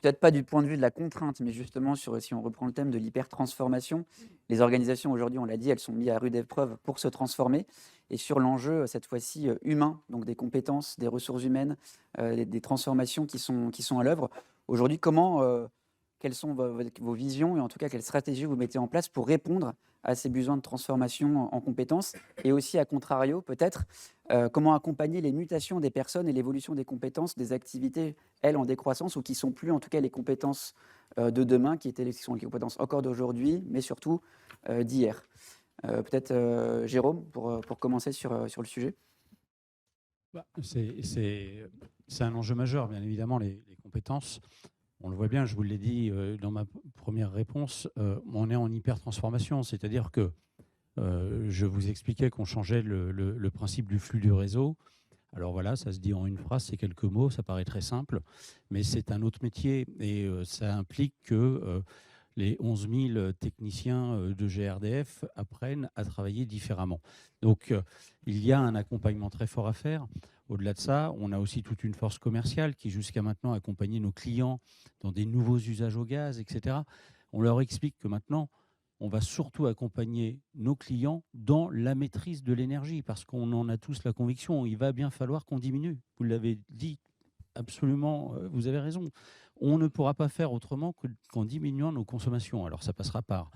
peut-être pas du point de vue de la contrainte, mais justement sur, si on reprend le thème de l'hyper-transformation, les organisations aujourd'hui, on l'a dit, elles sont mises à rude épreuve pour se transformer et sur l'enjeu, cette fois-ci, humain, donc des compétences, des ressources humaines, des transformations qui sont à l'œuvre. Aujourd'hui, quelles sont vos visions et en tout cas quelles stratégies vous mettez en place pour répondre à ces besoins de transformation en compétences et aussi à contrario peut-être, comment accompagner les mutations des personnes et l'évolution des compétences, des activités, elles, en décroissance ou qui sont plus en tout cas les compétences, de demain qui sont les compétences encore d'aujourd'hui, mais surtout, d'hier. Peut-être, Jérôme pour commencer sur le sujet? Bah, c'est un enjeu majeur, bien évidemment, les compétences. On le voit bien, je vous l'ai dit dans ma première réponse, on est en hyper-transformation, c'est-à-dire que je vous expliquais qu'on changeait le principe du flux du réseau. Alors voilà, ça se dit en une phrase, c'est quelques mots, ça paraît très simple, mais c'est un autre métier et ça implique que les 11 000 techniciens de GRDF apprennent à travailler différemment. Donc il y a un accompagnement très fort à faire. Au-delà de ça, on a aussi toute une force commerciale qui jusqu'à maintenant accompagnait nos clients dans des nouveaux usages au gaz, etc. On leur explique que maintenant, on va surtout accompagner nos clients dans la maîtrise de l'énergie, parce qu'on en a tous la conviction, il va bien falloir qu'on diminue. Vous l'avez dit absolument, vous avez raison. On ne pourra pas faire autrement qu'en diminuant nos consommations. Alors ça passera par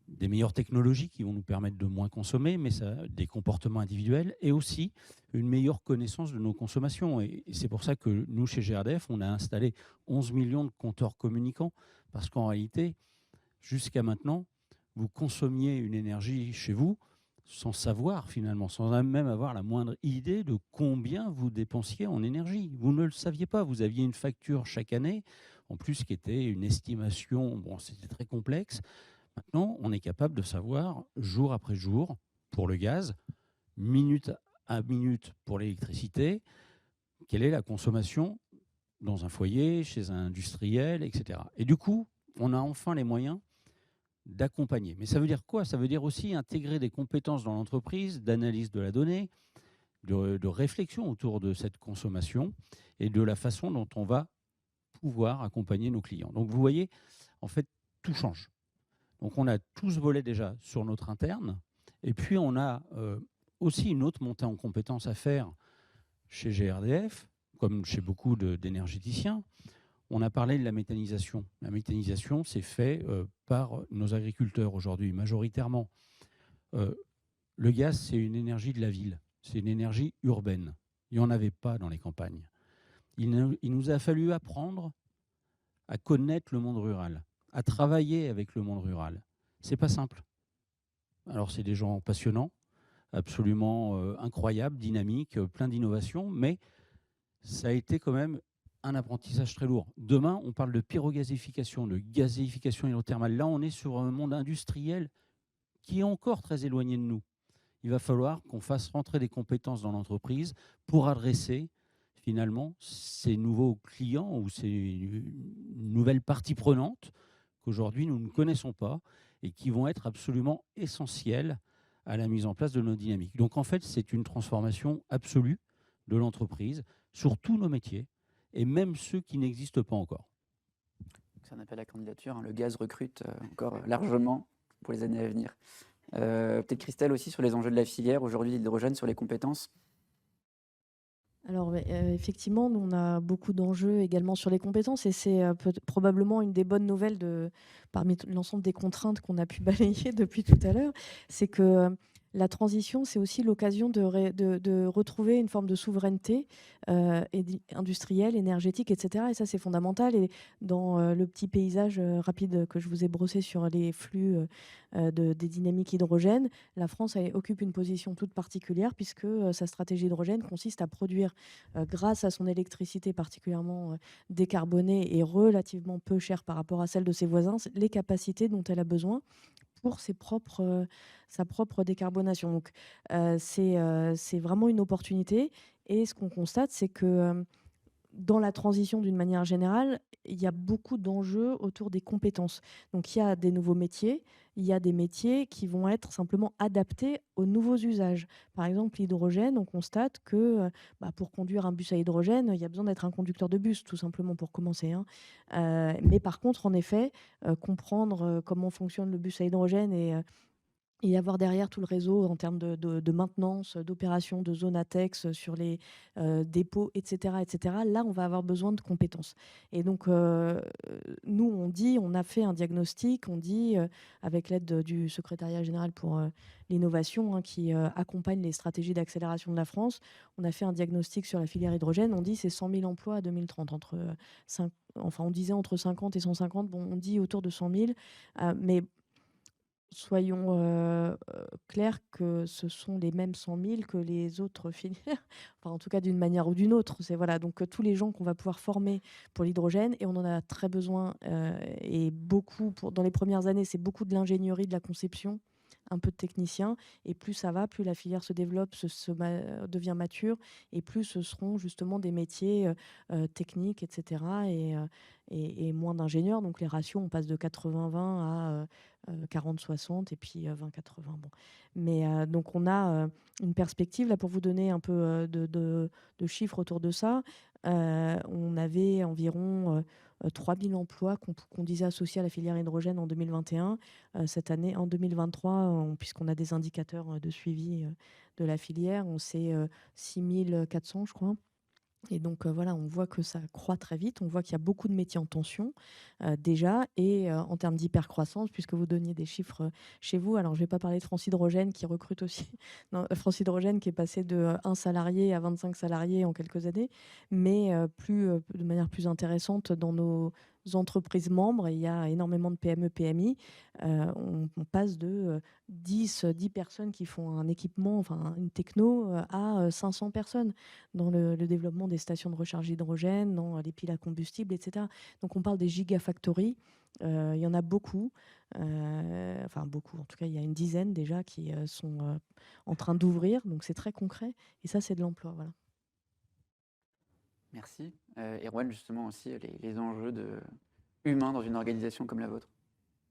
des meilleures technologies qui vont nous permettre de moins consommer, mais ça, des comportements individuels et aussi une meilleure connaissance de nos consommations. Et c'est pour ça que nous, chez GRDF, on a installé 11 millions de compteurs communicants, parce qu'en réalité, jusqu'à maintenant, vous consommiez une énergie chez vous sans savoir finalement, sans même avoir la moindre idée de combien vous dépensiez en énergie. Vous ne le saviez pas, vous aviez une facture chaque année, en plus qui était une estimation, bon, c'était très complexe. Maintenant, on est capable de savoir jour après jour pour le gaz, minute à minute pour l'électricité, quelle est la consommation dans un foyer, chez un industriel, etc. Et du coup, on a enfin les moyens d'accompagner. Mais ça veut dire quoi? Ça veut dire aussi intégrer des compétences dans l'entreprise, d'analyse de la donnée, de réflexion autour de cette consommation et de la façon dont on va pouvoir accompagner nos clients. Donc vous voyez, en fait, tout change. Donc on a tout ce volet déjà sur notre interne, et puis on a aussi une autre montée en compétences à faire chez GRDF, comme chez beaucoup d'énergéticiens. On a parlé de la méthanisation. La méthanisation, c'est fait par nos agriculteurs aujourd'hui, majoritairement. Euh, le gaz, c'est une énergie de la ville, c'est une énergie urbaine. Il n'y en avait pas dans les campagnes. Il nous a fallu apprendre à connaître le monde rural, à travailler avec le monde rural. C'est pas simple. Alors, c'est des gens passionnants, absolument incroyables, dynamiques, plein d'innovations, mais ça a été quand même un apprentissage très lourd. Demain, on parle de pyrogasification, de gazéification hydrothermale. Là, on est sur un monde industriel qui est encore très éloigné de nous. Il va falloir qu'on fasse rentrer des compétences dans l'entreprise pour adresser finalement ces nouveaux clients ou ces nouvelles parties prenantes qu'aujourd'hui nous ne connaissons pas et qui vont être absolument essentielles à la mise en place de nos dynamiques. Donc en fait, c'est une transformation absolue de l'entreprise sur tous nos métiers et même ceux qui n'existent pas encore. C'est un appel à candidature, hein. Le gaz recrute, encore largement pour les années à venir. Peut-être Christelle aussi sur les enjeux de la filière, aujourd'hui l'hydrogène sur les compétences? Alors, ouais, effectivement, nous, on a beaucoup d'enjeux également sur les compétences et c'est, probablement une des bonnes nouvelles parmi l'ensemble des contraintes qu'on a pu balayer depuis tout à l'heure. C'est que, la transition, c'est aussi l'occasion de retrouver une forme de souveraineté, industrielle, énergétique et cetera et ça, c'est fondamental et dans, le petit paysage, rapide que je vous ai brossé sur les flux, des dynamiques hydrogène, la France occupe une position toute particulière puisque sa stratégie hydrogène consiste à produire, grâce à son électricité particulièrement décarbonée et relativement peu chère par rapport à celle de ses voisins, les capacités dont elle a besoin pour sa propre décarbonation. Donc, c'est vraiment une opportunité et ce qu'on constate, c'est que dans la transition d'une manière générale, il y a beaucoup d'enjeux autour des compétences. Donc il y a des nouveaux métiers, il y a des métiers qui vont être simplement adaptés aux nouveaux usages. Par exemple, l'hydrogène, on constate que pour conduire un bus à hydrogène, il y a besoin d'être un conducteur de bus, tout simplement pour commencer, hein. Mais par contre, en effet, comprendre comment fonctionne le bus à hydrogène et avoir derrière tout le réseau en termes de maintenance, d'opération, de zone ATEX sur les dépôts, etc., etc. Là, on va avoir besoin de compétences. Et donc, nous, on a fait un diagnostic, on dit, avec l'aide du secrétariat général pour l'innovation, hein, qui accompagne les stratégies d'accélération de la France, on a fait un diagnostic sur la filière hydrogène. On dit c'est 100 000 emplois à 2030, enfin, on disait entre 50 et 150, bon, on dit autour de 100 000, mais soyons clairs que ce sont les mêmes 100 000 que les autres filières, enfin, en tout cas d'une manière ou d'une autre. C'est, voilà, donc tous les gens qu'on va pouvoir former pour l'hydrogène, et on en a très besoin, et beaucoup, dans les premières années, c'est beaucoup de l'ingénierie, de la conception, un peu de technicien, et plus ça va, plus la filière se développe, devient mature, et plus ce seront justement des métiers techniques, etc., et moins d'ingénieurs. Donc les ratios, on passe de 80-20 à 40-60 et puis 20-80. Bon. Mais donc on a une perspective, là, pour vous donner un peu de chiffres autour de ça. On avait environ 3 000 emplois qu'on disait associés à la filière hydrogène en 2021. Cette année, en 2023, puisqu'on a des indicateurs de suivi de la filière, on sait 6 400, je crois. Et donc voilà, on voit que ça croît très vite, on voit qu'il y a beaucoup de métiers en tension déjà, et en termes d'hypercroissance, puisque vous donniez des chiffres chez vous, alors je ne vais pas parler de France Hydrogène qui recrute aussi, non, France Hydrogène qui est passé de 1 salarié à 25 salariés en quelques années, mais de manière plus intéressante dans nos entreprises membres, il y a énormément de PME, PMI, on passe de 10 personnes qui font un équipement, enfin une techno, à 500 personnes dans le développement des stations de recharge hydrogène, dans les piles à combustible, etc. Donc on parle des gigafactories, il y en a beaucoup, enfin beaucoup, en tout cas il y a une dizaine déjà qui sont en train d'ouvrir, donc c'est très concret, et ça c'est de l'emploi. Voilà. Merci. Erwan, justement aussi, les enjeux humains dans une organisation comme la vôtre.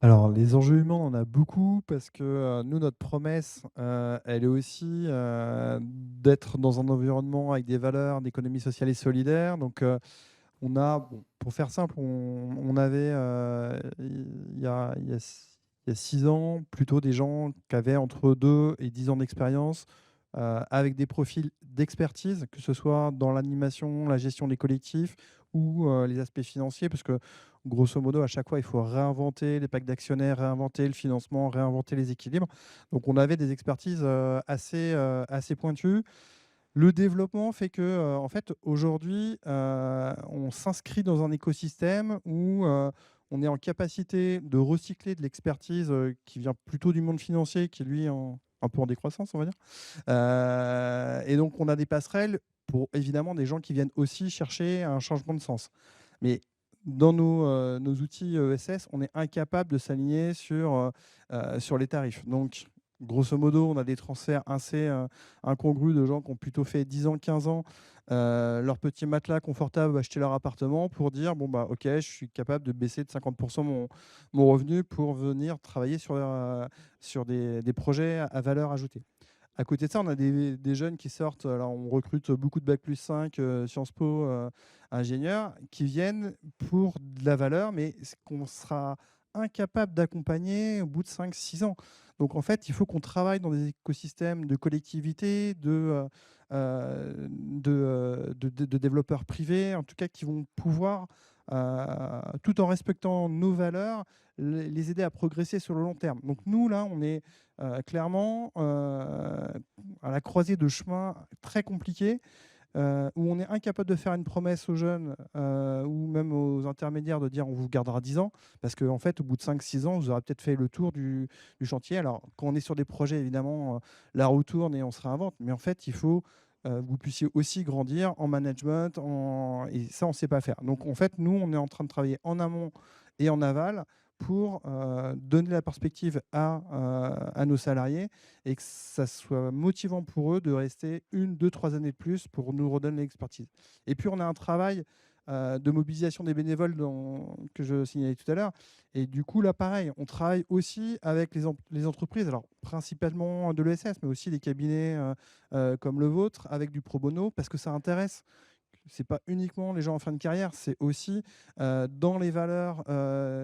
Alors, les enjeux humains, on en a beaucoup parce que nous, notre promesse, elle est aussi d'être dans un environnement avec des valeurs d'économie sociale et solidaire. Donc, on a, bon, pour faire simple, on avait, il y a 6 ans, plutôt des gens qui avaient entre 2 et 10 ans d'expérience, avec des profils d'expertise, que ce soit dans l'animation, la gestion des collectifs ou les aspects financiers, parce que grosso modo, à chaque fois, il faut réinventer les packs d'actionnaires, réinventer le financement, réinventer les équilibres. Donc, on avait des expertises assez pointues. Le développement fait que, en fait, aujourd'hui, on s'inscrit dans un écosystème où on est en capacité de recycler de l'expertise qui vient plutôt du monde financier, qui lui un peu en décroissance, on va dire. Et donc, on a des passerelles pour évidemment des gens qui viennent aussi chercher un changement de sens. Mais dans nos outils ESS, on est incapable de s'aligner sur les tarifs. Donc, grosso modo, on a des transferts assez incongrus de gens qui ont plutôt fait 10 ans, 15 ans, leur petit matelas confortable, acheter leur appartement pour dire bon, bah, ok, je suis capable de baisser de 50% mon revenu pour venir travailler sur des projets à valeur ajoutée. À côté de ça, on a des jeunes qui sortent, alors on recrute beaucoup de Bac+5, Sciences Po, ingénieurs, qui viennent pour de la valeur, mais qu'on sera incapable d'accompagner au bout de 5-6 ans. Donc en fait, il faut qu'on travaille dans des écosystèmes de collectivités, de développeurs privés, en tout cas qui vont pouvoir, tout en respectant nos valeurs, les aider à progresser sur le long terme. Donc nous, là, on est clairement à la croisée de chemins très compliqués, où on est incapable de faire une promesse aux jeunes ou même aux intermédiaires de dire on vous gardera 10 ans, parce qu'en fait, au bout de 5-6 ans, vous aurez peut-être fait le tour du chantier. Alors, quand on est sur des projets, évidemment, la roue tourne et on se réinvente, mais en fait, il faut que vous puissiez aussi grandir en management, et ça, on ne sait pas faire. Donc, en fait, nous, on est en train de travailler en amont et en aval pour donner la perspective à nos salariés et que ça soit motivant pour eux de rester 1, 2, 3 années de plus pour nous redonner l'expertise. Et puis, on a un travail de mobilisation des bénévoles que je signalais tout à l'heure. Et du coup, là, pareil, on travaille aussi avec les entreprises, alors principalement de l'ESS, mais aussi les cabinets comme le vôtre, avec du pro bono, parce que ça intéresse. Ce n'est pas uniquement les gens en fin de carrière, c'est aussi dans les valeurs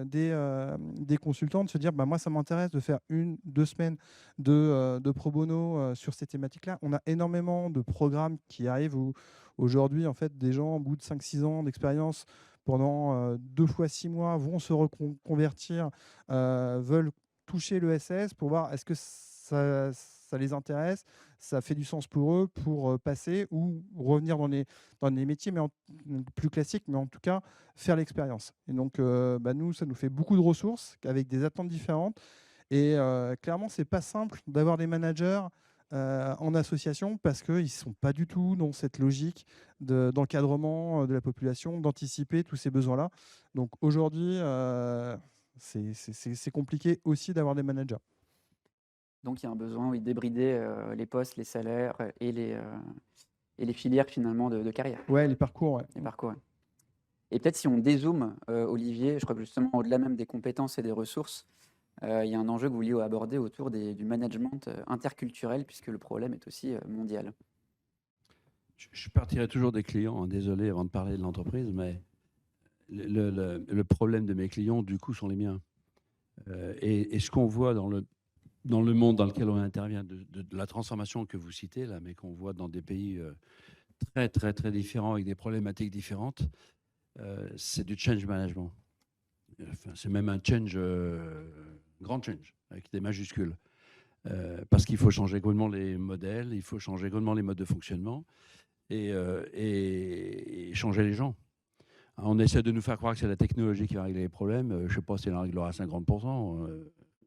des consultants de se dire moi, ça m'intéresse de faire 1-2 semaines de pro bono sur ces thématiques-là. On a énormément de programmes qui arrivent où aujourd'hui, en fait, des gens, au bout de 5-6 ans d'expérience, pendant 2 fois 6 mois, vont se reconvertir, veulent toucher l'ESS pour voir est-ce que ça les intéresse, ça fait du sens pour eux pour passer ou revenir dans les métiers plus classiques, mais en tout cas faire l'expérience. Et donc nous, ça nous fait beaucoup de ressources avec des attentes différentes. Et clairement, c'est pas simple d'avoir des managers en association parce qu'ils ne sont pas du tout dans cette logique d'encadrement de la population, d'anticiper tous ces besoins-là. Donc aujourd'hui, c'est compliqué aussi d'avoir des managers. Donc il y a un besoin, oui, d'hybrider les postes, les salaires et les filières finalement de carrière, Ouais, les parcours, ouais. les parcours. Ouais. Et peut-être si on dézoome, Olivier, je crois que justement au-delà même des compétences et des ressources, il y a un enjeu que vous vouliez aborder autour du management interculturel, puisque le problème est aussi mondial. Je partirai toujours des clients, hein, désolé avant de parler de l'entreprise, mais le problème de mes clients, du coup, sont les miens. Et ce qu'on voit dans le monde dans lequel on intervient, de la transformation que vous citez, là, mais qu'on voit dans des pays très, très, très différents, avec des problématiques différentes, c'est du change management. Enfin, c'est même un change, grand change, avec des majuscules. Parce qu'il faut changer complètement les modèles, il faut changer complètement les modes de fonctionnement et changer les gens. On essaie de nous faire croire que c'est la technologie qui va régler les problèmes. Je ne sais pas si elle en réglera 50%.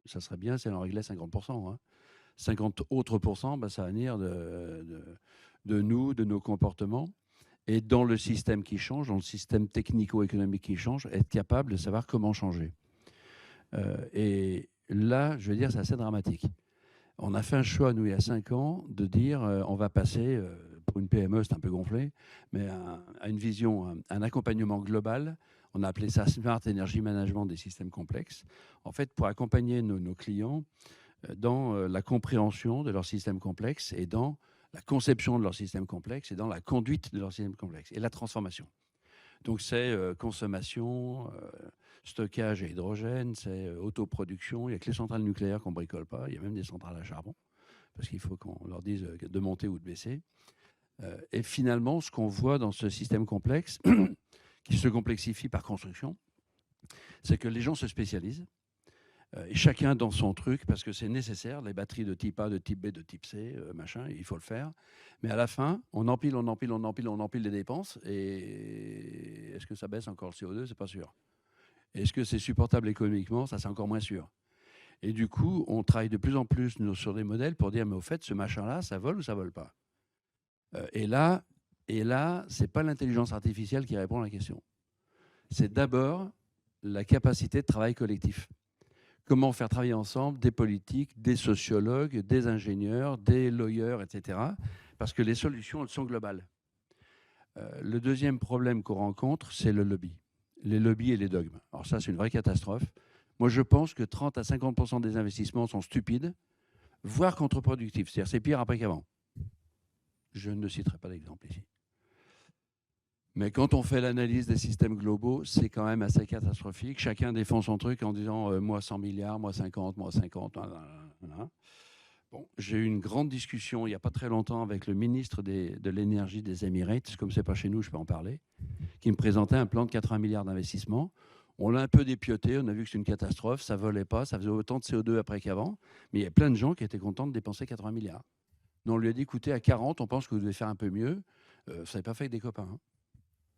Ça serait bien si elle en réglait 50%. Hein. 50 autres pourcents, ça va venir de nous, de nos comportements. Et dans le système qui change, dans le système technico-économique qui change, être capable de savoir comment changer. Et là, je veux dire, c'est assez dramatique. On a fait un choix, nous, il y a 5 ans, de dire on va passer, pour une PME, c'est un peu gonflé, mais à une vision, un accompagnement global. On a appelé ça Smart Energy Management des systèmes complexes. En fait, pour accompagner nos clients dans la compréhension de leurs systèmes complexes et dans la conception de leurs systèmes complexes et dans la conduite de leurs systèmes complexes et la transformation. Donc, c'est consommation, stockage à hydrogène, c'est autoproduction. Il n'y a que les centrales nucléaires qu'on ne bricole pas. Il y a même des centrales à charbon, parce qu'il faut qu'on leur dise de monter ou de baisser. Et finalement, ce qu'on voit dans ce système complexe, qui se complexifie par construction, c'est que les gens se spécialisent, et chacun dans son truc, parce que c'est nécessaire, les batteries de type A, de type B, de type C, machin, il faut le faire. Mais à la fin, on empile les dépenses, et est-ce que ça baisse encore le CO2 ? C'est pas sûr. Est-ce que c'est supportable économiquement ? Ça, c'est encore moins sûr. Et du coup, on travaille de plus en plus sur des modèles pour dire, mais au fait, ce machin-là, ça vole ou ça vole pas ? Et là, c'est pas l'intelligence artificielle qui répond à la question. C'est d'abord la capacité de travail collectif. Comment faire travailler ensemble des politiques, des sociologues, des ingénieurs, des lawyers, etc. Parce que les solutions, elles sont globales. Le deuxième problème qu'on rencontre, c'est le lobby. Les lobbies et les dogmes. Alors ça, c'est une vraie catastrophe. Moi, je pense que 30 à 50% des investissements sont stupides, voire contre-productifs. C'est-à-dire c'est pire après qu'avant. Je ne citerai pas d'exemple ici. Mais quand on fait l'analyse des systèmes globaux, c'est quand même assez catastrophique. Chacun défend son truc en disant moi 100 milliards, moi 50, moi 50. Voilà. Bon, j'ai eu une grande discussion il n'y a pas très longtemps avec le ministre de l'énergie des Emirates, comme c'est pas chez nous, je peux en parler, qui me présentait un plan de 80 milliards d'investissement. On l'a un peu dépioté, on a vu que c'est une catastrophe, ça volait pas, ça faisait autant de CO2 après qu'avant, mais il y a plein de gens qui étaient contents de dépenser 80 milliards. Donc on lui a dit, écoutez, à 40, on pense que vous devez faire un peu mieux. Vous ne savez pas fait avec des copains. Hein.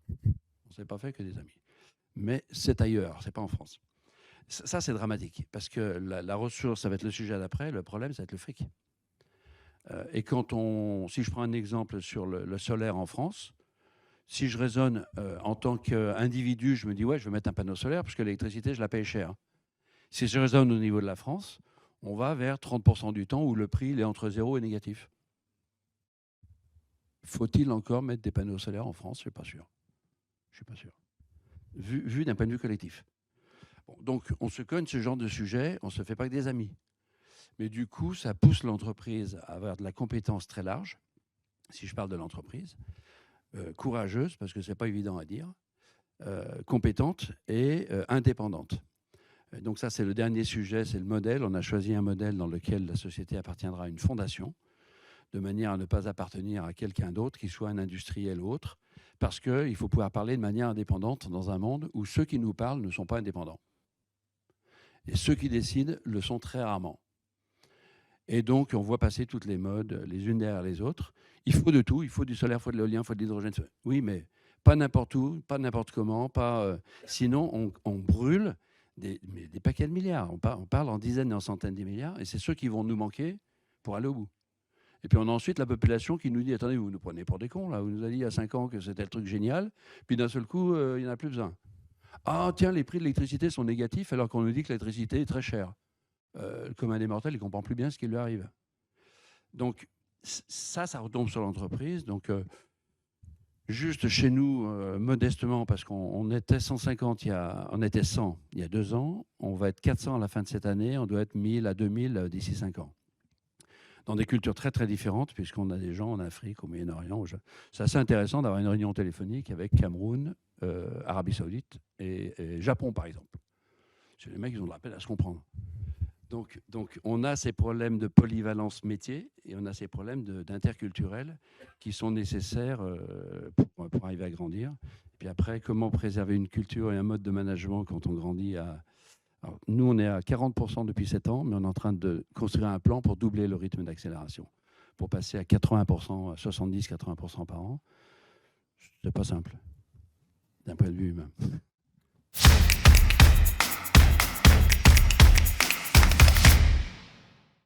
On ne s'est pas fait que des amis. Mais c'est ailleurs, c'est pas en France. Ça, c'est dramatique, parce que la ressource, ça va être le sujet d'après, le problème, ça va être le fric. Et si je prends un exemple sur le solaire en France, si je raisonne en tant qu'individu, je me dis, ouais, je vais mettre un panneau solaire, parce que l'électricité, je la paye cher. Si je raisonne au niveau de la France, on va vers 30% du temps où le prix il est entre 0 et négatif. Faut-il encore mettre des panneaux solaires en France ? Je ne suis pas sûr. Je ne suis pas sûr. Vu d'un point de vue collectif. Bon, donc, on se cogne ce genre de sujet, on ne se fait pas que des amis. Mais du coup, ça pousse l'entreprise à avoir de la compétence très large, si je parle de l'entreprise, courageuse, parce que ce n'est pas évident à dire, compétente et indépendante. Donc ça, c'est le dernier sujet, c'est le modèle. On a choisi un modèle dans lequel la société appartiendra à une fondation, de manière à ne pas appartenir à quelqu'un d'autre, qu'il soit un industriel ou autre, parce qu'il faut pouvoir parler de manière indépendante dans un monde où ceux qui nous parlent ne sont pas indépendants. Et ceux qui décident le sont très rarement. Et donc, on voit passer toutes les modes, les unes derrière les autres. Il faut de tout, il faut du solaire, il faut de l'éolien, il faut de l'hydrogène. Oui, mais pas n'importe où, pas n'importe comment, sinon on brûle des paquets de milliards. On parle en dizaines et en centaines de milliards, et c'est ceux qui vont nous manquer pour aller au bout. Et puis on a ensuite la population qui nous dit « Attendez, vous nous prenez pour des cons, là. Vous nous avez dit il y a 5 ans que c'était le truc génial, puis d'un seul coup, il n'y en a plus besoin. Ah tiens, les prix de l'électricité sont négatifs alors qu'on nous dit que l'électricité est très chère. » Le commun des mortels, il ne comprend plus bien ce qui lui arrive. Donc ça retombe sur l'entreprise. Donc juste chez nous, modestement, parce qu'on était 150, on était 100 il y a 2 ans, on va être 400 à la fin de cette année, on doit être 1000 à 2000 d'ici 5 ans. Dans des cultures très très différentes, puisqu'on a des gens en Afrique, au Moyen-Orient. C'est assez intéressant d'avoir une réunion téléphonique avec Cameroun, Arabie Saoudite et Japon, par exemple. C'est les mecs, ils ont de la peine à se comprendre. Donc, on a ces problèmes de polyvalence métier et on a ces problèmes d'interculturel qui sont nécessaires pour arriver à grandir. Et puis après, comment préserver une culture et un mode de management quand on grandit Alors, nous, on est à 40% depuis 7 ans, mais on est en train de construire un plan pour doubler le rythme d'accélération, pour passer à 80%, à 70-80% par an. C'est pas simple, d'un point de vue humain.